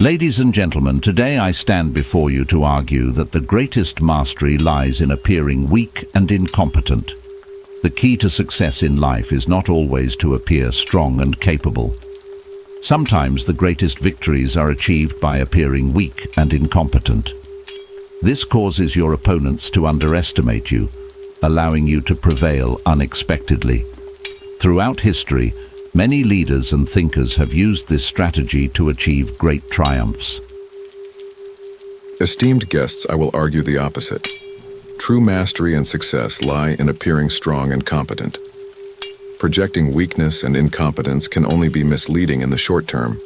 Ladies and gentlemen, today I stand before you to argue that the greatest mastery lies in appearing weak and incompetent. The key to success in life is not always to appear strong and capable. Sometimes the greatest victories are achieved by appearing weak and incompetent. This causes your opponents to underestimate you, allowing you to prevail unexpectedly. Throughout history, many leaders and thinkers have used this strategy to achieve great triumphs. Esteemed guests, I will argue the opposite. True mastery and success lie in appearing strong and competent. Projecting weakness and incompetence can only be misleading in the short term.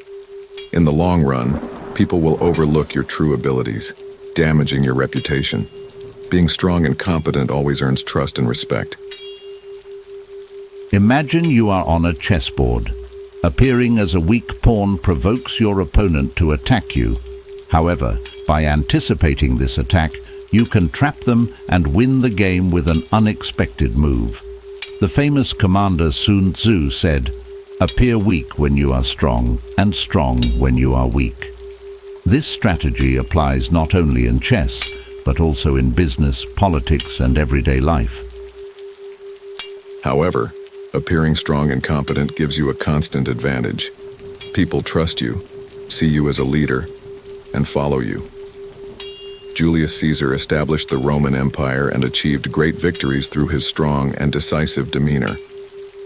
In the long run, people will overlook your true abilities, damaging your reputation. Being strong and competent always earns trust and respect. Imagine you are on a chessboard. Appearing as a weak pawn provokes your opponent to attack you. However, by anticipating this attack, you can trap them and win the game with an unexpected move. The famous commander Sun Tzu said, "Appear weak when you are strong, and strong when you are weak." This strategy applies not only in chess, but also in business, politics, and everyday life. However, appearing strong and competent gives you a constant advantage. People trust you, see you as a leader, and follow you. Julius Caesar established the Roman Empire and achieved great victories through his strong and decisive demeanor.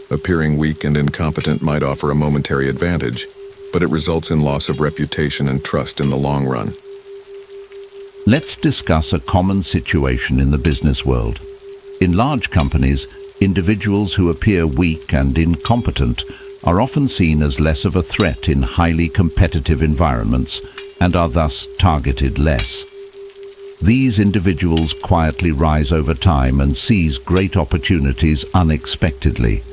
Appearing weak and incompetent might offer a momentary advantage, but it results in loss of reputation and trust in the long run. Let's discuss a common situation in the business world. In large companies, individuals who appear weak and incompetent are often seen as less of a threat in highly competitive environments and are thus targeted less. These individuals quietly rise over time and seize great opportunities unexpectedly.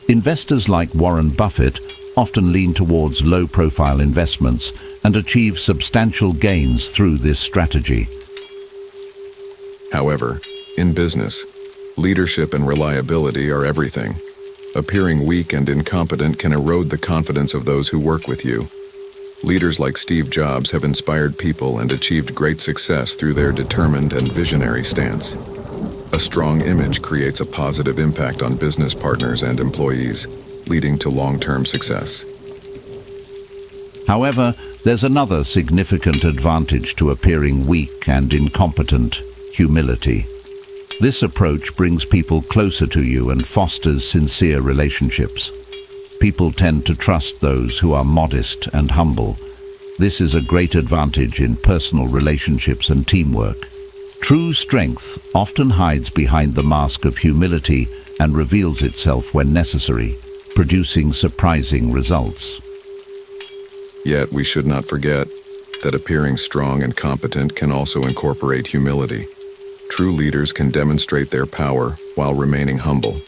Investors like Warren Buffett often lean towards low-profile investments and achieve substantial gains through this strategy. However, in business, leadership and reliability are everything. Appearing weak and incompetent can erode the confidence of those who work with you. Leaders like Steve Jobs have inspired people and achieved great success through their determined and visionary stance. A strong image creates a positive impact on business partners and employees, leading to long-term success. However, there's another significant advantage to appearing weak and incompetent: humility. This approach brings people closer to you and fosters sincere relationships. People tend to trust those who are modest and humble. This is a great advantage in personal relationships and teamwork. True strength often hides behind the mask of humility and reveals itself when necessary, producing surprising results. Yet we should not forget that appearing strong and competent can also incorporate humility. True leaders can demonstrate their power while remaining humble.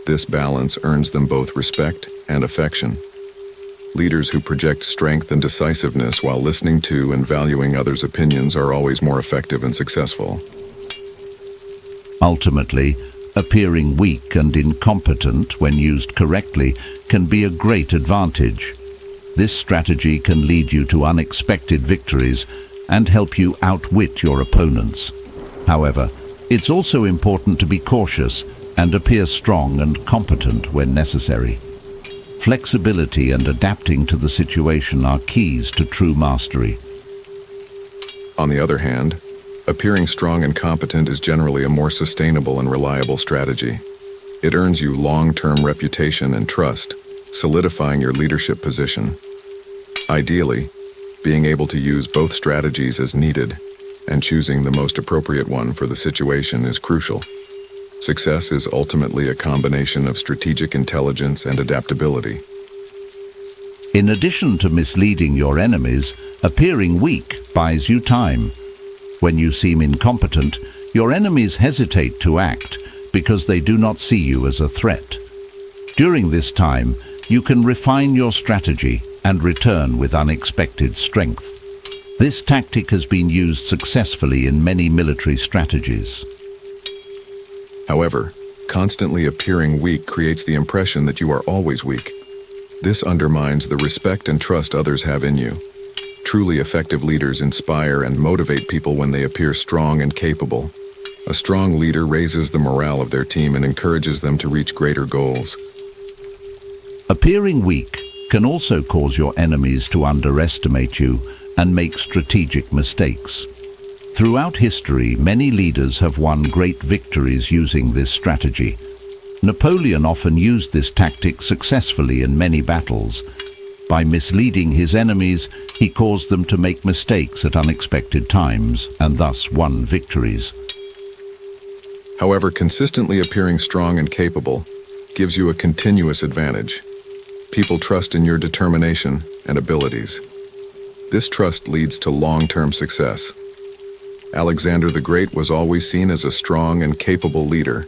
This balance earns them both respect and affection. Leaders who project strength and decisiveness while listening to and valuing others' opinions are always more effective and successful. Ultimately, appearing weak and incompetent when used correctly can be a great advantage. This strategy can lead you to unexpected victories and help you outwit your opponents. However, it's also important to be cautious and appear strong and competent when necessary. Flexibility and adapting to the situation are keys to true mastery. On the other hand, appearing strong and competent is generally a more sustainable and reliable strategy. It earns you long-term reputation and trust, solidifying your leadership position. Ideally, being able to use both strategies as needed and choosing the most appropriate one for the situation is crucial. Success is ultimately a combination of strategic intelligence and adaptability. In addition to misleading your enemies, appearing weak buys you time. When you seem incompetent, your enemies hesitate to act because they do not see you as a threat. During this time, you can refine your strategy and return with unexpected strength. This tactic has been used successfully in many military strategies. However, constantly appearing weak creates the impression that you are always weak. This undermines the respect and trust others have in you. Truly effective leaders inspire and motivate people when they appear strong and capable. A strong leader raises the morale of their team and encourages them to reach greater goals. Appearing weak can also cause your enemies to underestimate you and make strategic mistakes. Throughout history, many leaders have won great victories using this strategy. Napoleon often used this tactic successfully in many battles. By misleading his enemies, he caused them to make mistakes at unexpected times and thus won victories. However, consistently appearing strong and capable gives you a continuous advantage. People trust in your determination and abilities. This trust leads to long-term success. Alexander the Great was always seen as a strong and capable leader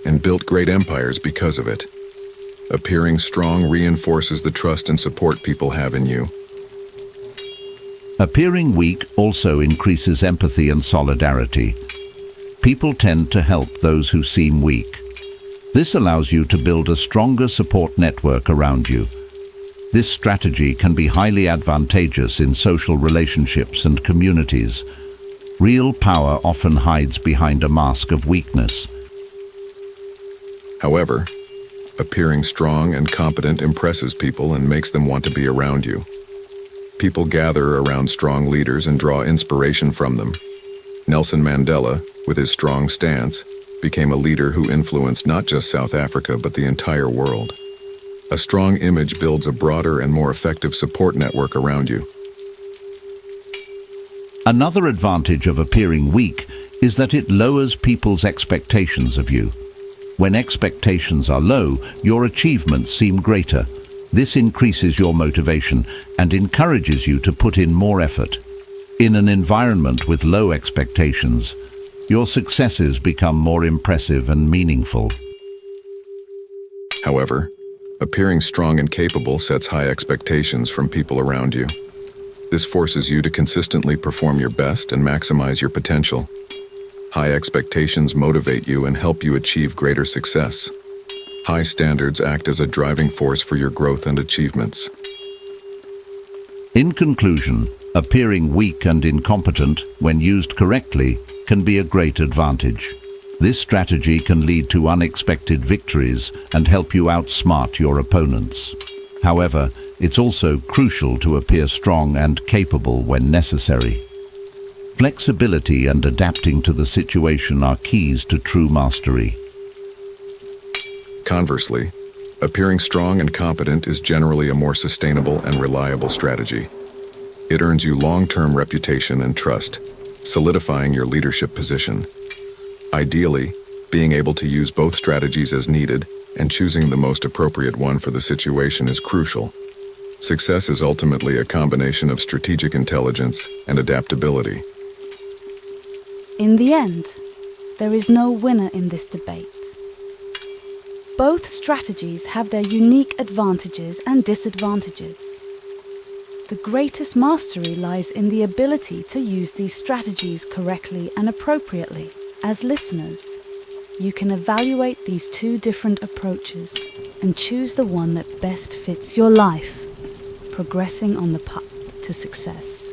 and built great empires because of it. Appearing strong reinforces the trust and support people have in you. Appearing weak also increases empathy and solidarity. People tend to help those who seem weak. This allows you to build a stronger support network around you. This strategy can be highly advantageous in social relationships and communities. Real power often hides behind a mask of weakness. However, appearing strong and competent impresses people and makes them want to be around you. People gather around strong leaders and draw inspiration from them. Nelson Mandela, with his strong stance, became a leader who influenced not just South Africa but the entire world. A strong image builds a broader and more effective support network around you. Another advantage of appearing weak is that it lowers people's expectations of you. When expectations are low, your achievements seem greater. This increases your motivation and encourages you to put in more effort. In an environment with low expectations, your successes become more impressive and meaningful. However, appearing strong and capable sets high expectations from people around you. This forces you to consistently perform your best and maximize your potential. High expectations motivate you and help you achieve greater success. High standards act as a driving force for your growth and achievements. In conclusion, appearing weak and incompetent, when used correctly, can be a great advantage. This strategy can lead to unexpected victories and help you outsmart your opponents. However, it's also crucial to appear strong and capable when necessary. Flexibility and adapting to the situation are keys to true mastery. Conversely, appearing strong and competent is generally a more sustainable and reliable strategy. It earns you long-term reputation and trust, solidifying your leadership position. Ideally, being able to use both strategies as needed and choosing the most appropriate one for the situation is crucial. Success is ultimately a combination of strategic intelligence and adaptability. In the end, there is no winner in this debate. Both strategies have their unique advantages and disadvantages. The greatest mastery lies in the ability to use these strategies correctly and appropriately. As listeners, you can evaluate these two different approaches and choose the one that best fits your life, progressing on the path to success.